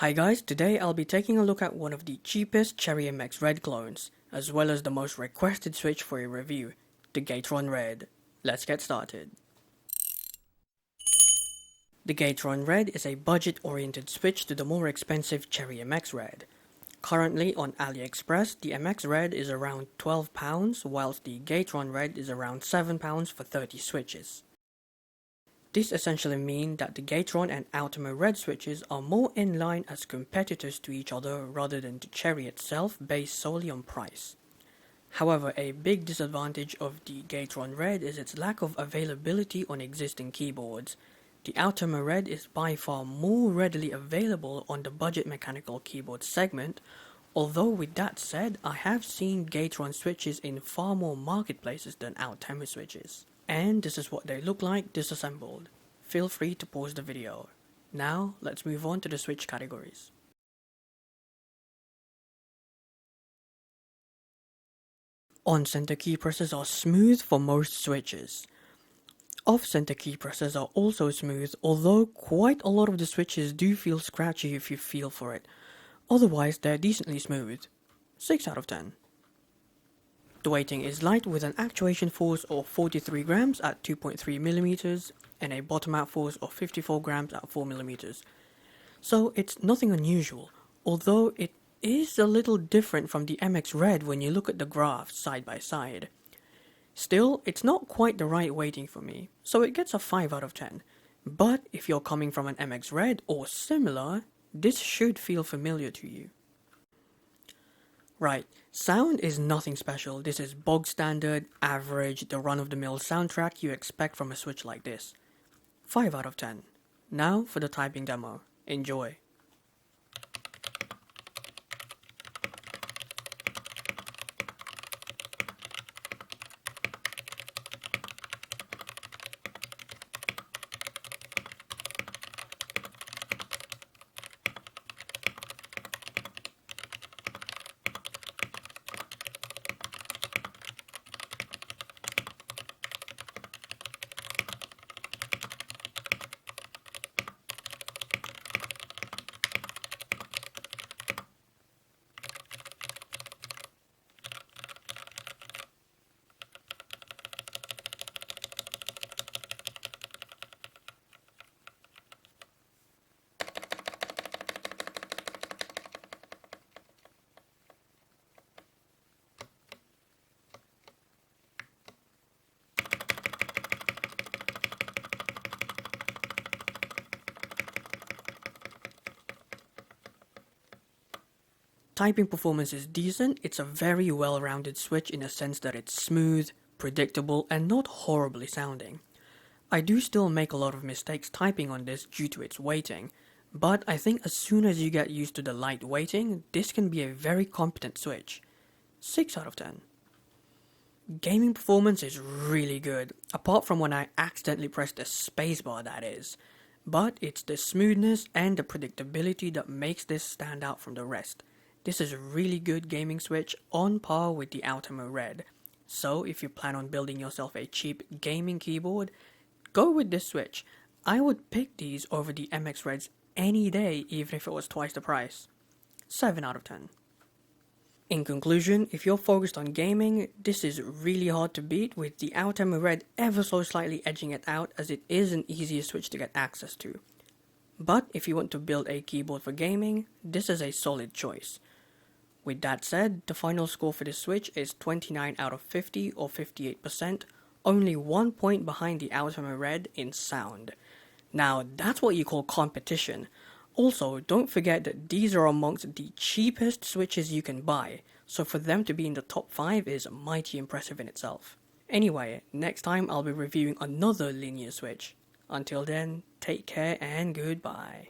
Hi guys, today I'll be taking a look at one of the cheapest Cherry MX Red clones, as well as the most requested switch for a review, the Gateron Red. Let's get started. The Gateron Red is a budget-oriented switch to the more expensive Cherry MX Red. Currently on AliExpress, the MX Red is around £12, whilst the Gateron Red is around £7 for 30 switches. This essentially means that the Gateron and Ultima Red switches are more in line as competitors to each other rather than to Cherry itself based solely on price. However, a big disadvantage of the Gateron Red is its lack of availability on existing keyboards. The Ultima Red is by far more readily available on the budget mechanical keyboard segment, although with that said, I have seen Gateron switches in far more marketplaces than Ultima switches. And this is what they look like disassembled. Feel free to pause the video. Now, let's move on to the switch categories. On-center key presses are smooth for most switches. Off-center key presses are also smooth, although quite a lot of the switches do feel scratchy if you feel for it. Otherwise, they're decently smooth. 6 out of 10. The weighting is light with an actuation force of 43 grams at 2.3mm and a bottom out force of 54 grams at 4mm. So it's nothing unusual, although it is a little different from the MX Red when you look at the graphs side by side. Still, it's not quite the right weighting for me, so it gets a 5 out of 10. But if you're coming from an MX Red or similar, this should feel familiar to you. Right, sound is nothing special. This is bog standard, average, the run-of-the-mill soundtrack you expect from a switch like this. 5 out of 10. Now for the typing demo. Enjoy. Typing performance is decent. It's a very well-rounded switch in a sense that it's smooth, predictable, and not horribly sounding. I do still make a lot of mistakes typing on this due to its weighting, but I think as soon as you get used to the light weighting, this can be a very competent switch. 6 out of 10. Gaming performance is really good, apart from when I accidentally press the spacebar, that is. But it's the smoothness and the predictability that makes this stand out from the rest. This is a really good gaming switch on par with the Ultima Red. So if you plan on building yourself a cheap gaming keyboard, go with this switch. I would pick these over the MX Reds any day, even if it was twice the price. 7 out of 10. In conclusion, if you're focused on gaming, this is really hard to beat, with the Ultima Red ever so slightly edging it out, as it is an easier switch to get access to. But if you want to build a keyboard for gaming, this is a solid choice. With that said, the final score for this switch is 29 out of 50 or 58%, only 1 point behind the Ultima Red in sound. Now that's what you call competition. Also, don't forget that these are amongst the cheapest switches you can buy, so for them to be in the top 5 is mighty impressive in itself. Anyway, next time I'll be reviewing another linear switch. Until then, take care and goodbye.